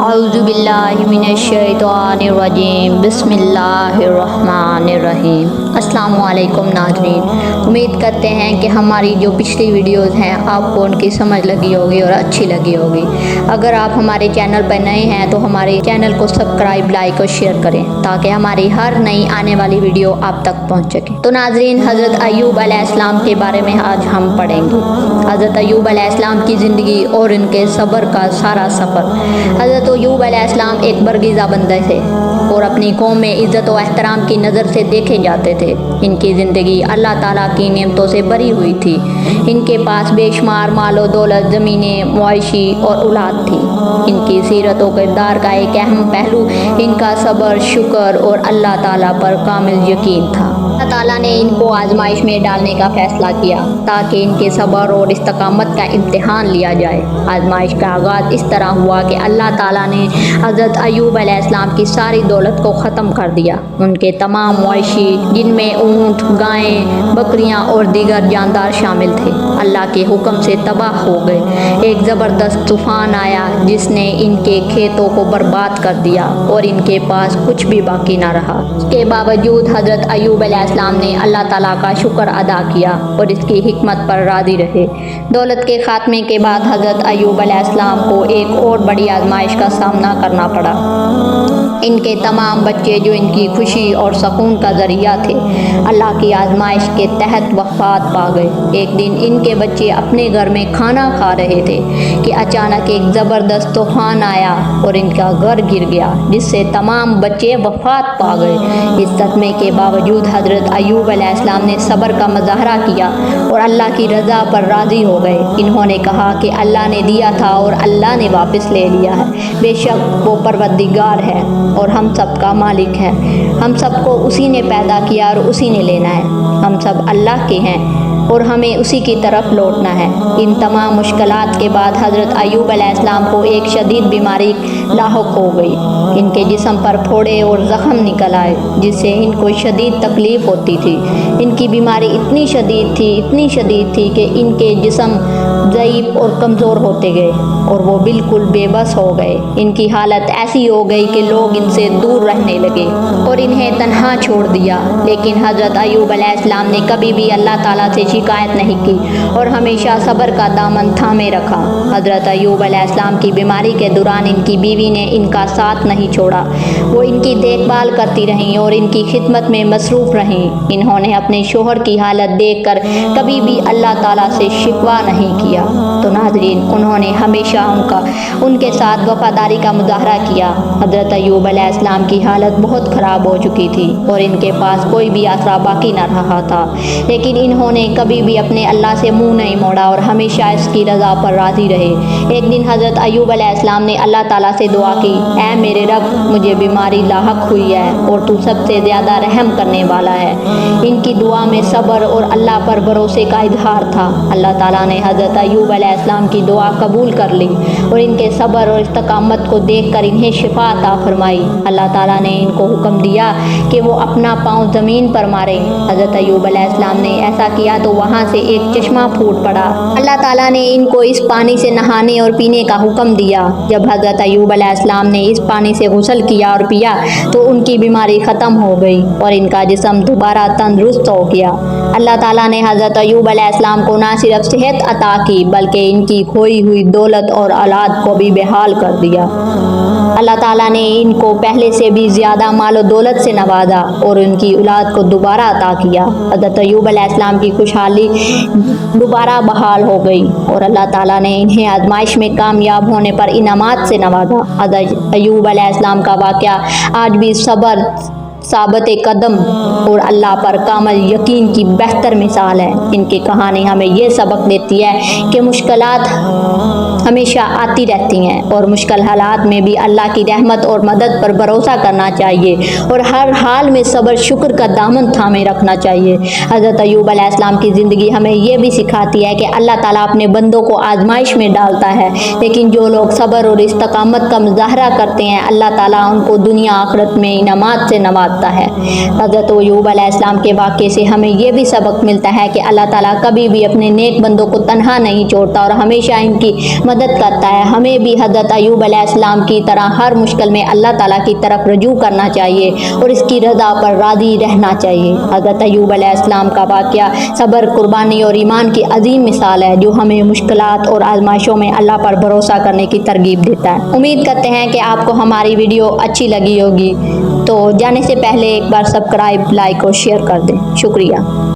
اعوذ باللہ من الشیطان الرجیم بسم اللہ الرحمن الرحیم۔ السلام علیکم ناظرین، امید کرتے ہیں کہ ہماری جو پچھلی ویڈیوز ہیں آپ کو ان کی سمجھ لگی ہوگی اور اچھی لگی ہوگی۔ اگر آپ ہمارے چینل پر نئے ہیں تو ہمارے چینل کو سبسکرائب، لائک اور شیئر کریں تاکہ ہماری ہر نئی آنے والی ویڈیو آپ تک پہنچ سکے۔ تو ناظرین، حضرت ایوب علیہ السلام کے بارے میں آج ہم پڑھیں گے۔ حضرت ایوب علیہ السلام کی زندگی اور ان کے صبر کا سارا سفر۔ حضرت ایوب علیہ السلام ایک برگزیدہ بندے تھے اور اپنی قوم میں عزت و احترام کی نظر سے دیکھے جاتے تھے۔ ان کی زندگی اللہ تعالیٰ کی نعمتوں سے بھری ہوئی تھی۔ ان کے پاس بے شمار مال و دولت، زمینیں، معاشی اور اولاد تھی۔ ان کی سیرت و کردار کا ایک اہم پہلو ان کا صبر، شکر اور اللہ تعالیٰ پر کامل یقین تھا۔ اللہ تعالیٰ نے ان کو آزمائش میں ڈالنے کا فیصلہ کیا تاکہ ان کے صبر اور استقامت کا امتحان لیا جائے۔ آزمائش کا آغاز اس طرح ہوا کہ اللہ تعالیٰ نے حضرت ایوب علیہ السلام کی ساری دولت کو ختم کر دیا۔ ان کے تمام مویشی، جن میں اونٹ، گائیں، بکریاں اور دیگر جاندار شامل تھے، اللہ کے حکم سے تباہ ہو گئے۔ ایک زبردست طوفان آیا جس نے ان کے کھیتوں کو برباد کر دیا اور ان کے پاس کچھ بھی باقی نہ رہا۔ اس کے باوجود حضرت ایوب علیہ السلام نے اللہ تعالیٰ کا شکر ادا کیا اور اس کی حکمت پر راضی رہے۔ دولت کے خاتمے کے بعد حضرت ایوب علیہ السلام کو ایک اور بڑی آزمائش کا سامنا کرنا پڑا۔ ان کے تمام بچے جو ان کی خوشی اور سکون کا ذریعہ تھے، اللہ کی آزمائش کے تحت وفات پا گئے۔ ایک دن ان کے بچے اپنے گھر میں کھانا کھا رہے تھے کہ اچانک ایک زبردست طوفان آیا اور ان کا گھر گر گیا، جس سے تمام بچے وفات پا گئے۔ اس صدمے کے باوجود حضرت ایوب علیہ السلام نے صبر کا مظاہرہ کیا اور اللہ کی رضا پر راضی ہو گئے۔ انہوں نے کہا کہ اللہ نے دیا تھا اور اللہ نے واپس لے لیا ہے۔ بے شک وہ پروردگار ہے اور ہم سب کا مالک ہے۔ ہم سب کو اسی نے پیدا کیا اور اسی نے لینا ہے۔ ہم سب اللہ کے ہیں اور ہمیں اسی کی طرف لوٹنا ہے۔ ان تمام مشکلات کے بعد حضرت ایوب علیہ السلام کو ایک شدید بیماری لاحق ہو گئی۔ ان کے جسم پر پھوڑے اور زخم نکل آئے جس سے ان کو شدید تکلیف ہوتی تھی۔ ان کی بیماری اتنی شدید تھی کہ ان کے جسم ضعیف اور کمزور ہوتے گئے اور وہ بالکل بے بس ہو گئے۔ ان کی حالت ایسی ہو گئی کہ لوگ ان سے دور رہنے لگے اور انہیں تنہا چھوڑ دیا۔ لیکن حضرت ایوب علیہ السلام نے کبھی بھی اللہ تعالیٰ سے شکایت نہیں کی اور ہمیشہ صبر کا دامن تھامے رکھا۔ حضرت ایوب علیہ السلام کی بیماری کے دوران ان کی بیوی نے ان کا ساتھ نہیں چھوڑا۔ وہ ان کی دیکھ بھال کرتی رہیں اور ان کی خدمت میں مصروف رہیں۔ انہوں نے اپنے شوہر کی حالت دیکھ کر کبھی بھی اللہ تعالیٰ سے شکوہ نہیں کیا۔ تو ناظرین، انہوں نے ہمیشہ ان کے ساتھ وفاداری کا مظاہرہ کیا۔ حضرت ایوب علیہ السلام کی حالت بہت خراب ہو چکی تھی اور ان کے پاس کوئی بھی آسرا باقی نہ رہا تھا، لیکن انہوں نے کبھی بھی اپنے اللہ سے منہ نہیں موڑا اور ہمیشہ اس کی رضا پر راضی رہے۔ ایک دن حضرت ایوب علیہ السلام نے اللہ تعالیٰ سے دعا کی، اے میرے رب، مجھے بیماری لاحق ہوئی ہے اور تو سب سے زیادہ رحم کرنے والا ہے۔ ان کی دعا میں صبر اور اللہ پر بھروسے کا اظہار تھا۔ اللہ تعالیٰ نے حضرت ایوب علیہ السلام کی دعا قبول کر لی اور ان کے صبر اور استقامت کو دیکھ کر انہیں شفا عطا فرمائی۔ اللہ تعالیٰ نے ان کو حکم دیا کہ وہ اپنا پاؤں زمین پر ماریں۔ حضرت ایوب علیہ السلام نے ایسا کیا تو وہاں سے ایک چشمہ پھوٹ پڑا۔ اللہ تعالیٰ نے ان کو اس پانی سے نہانے اور پینے کا حکم دیا۔ جب حضرت ایوب علیہ السلام نے اس پانی سے غسل کیا اور پیا تو ان کی بیماری ختم ہو گئی اور ان کا جسم دوبارہ تندرست ہو گیا۔ اللہ تعالیٰ نے حضرت ایوب علیہ السلام کو نہ صرف صحت عطا کی بلکہ ان کی کھوئی ہوئی دولت اور اولاد کو بھی بحال کر دیا۔ اللہ تعالیٰ نے ان کو پہلے سے بھی زیادہ مال و دولت سے نوازا اور ان کی اولاد کو دوبارہ عطا کیا۔ حضرت ایوب علیہ السلام کی خوشحالی دوبارہ بحال ہو گئی اور اللہ تعالیٰ نے انہیں آزمائش میں کامیاب ہونے پر انعامات سے نوازا۔ حضرت ایوب علیہ السلام کا واقعہ آج بھی صبر، ثابت قدم اور اللہ پر کامل یقین کی بہتر مثال ہے۔ ان کی کہانی ہمیں یہ سبق دیتی ہے کہ مشکلات ہمیشہ آتی رہتی ہیں اور مشکل حالات میں بھی اللہ کی رحمت اور مدد پر بھروسہ کرنا چاہیے اور ہر حال میں صبر، شکر کا دامن تھامے رکھنا چاہیے۔ حضرت ایوب علیہ السلام کی زندگی ہمیں یہ بھی سکھاتی ہے کہ اللہ تعالیٰ اپنے بندوں کو آزمائش میں ڈالتا ہے، لیکن جو لوگ صبر اور استقامت کا مظاہرہ کرتے ہیں، اللہ تعالیٰ ان کو دنیا آخرت میں انعامات سے نوازتا ہے۔ بھاگتا ہے۔ حضرت ایوب علیہ السلام کے واقعے سے ہمیں یہ بھی سبق ملتا ہے کہ اللہ تعالیٰ کبھی بھی اپنے نیک بندوں کو تنہا نہیں چھوڑتا اور ہمیشہ ان کی مدد کرتا ہے۔ ہمیں بھی حضرت ایوب علیہ السلام کی طرح ہر مشکل میں اللہ تعالیٰ کی طرف رجوع کرنا چاہیے اور اس کی رضا پر راضی رہنا چاہیے۔ حضرت ایوب علیہ السلام کا واقعہ صبر، قربانی اور ایمان کی عظیم مثال ہے جو ہمیں مشکلات اور آزمائشوں میں اللہ پر بھروسہ کرنے کی ترغیب دیتا ہے۔ امید کرتے ہیں کہ آپ کو ہماری ویڈیو اچھی لگی ہوگی، تو جانے سے پہلے ایک بار سبسکرائب، لائک اور شیئر کر دیں۔ شکریہ۔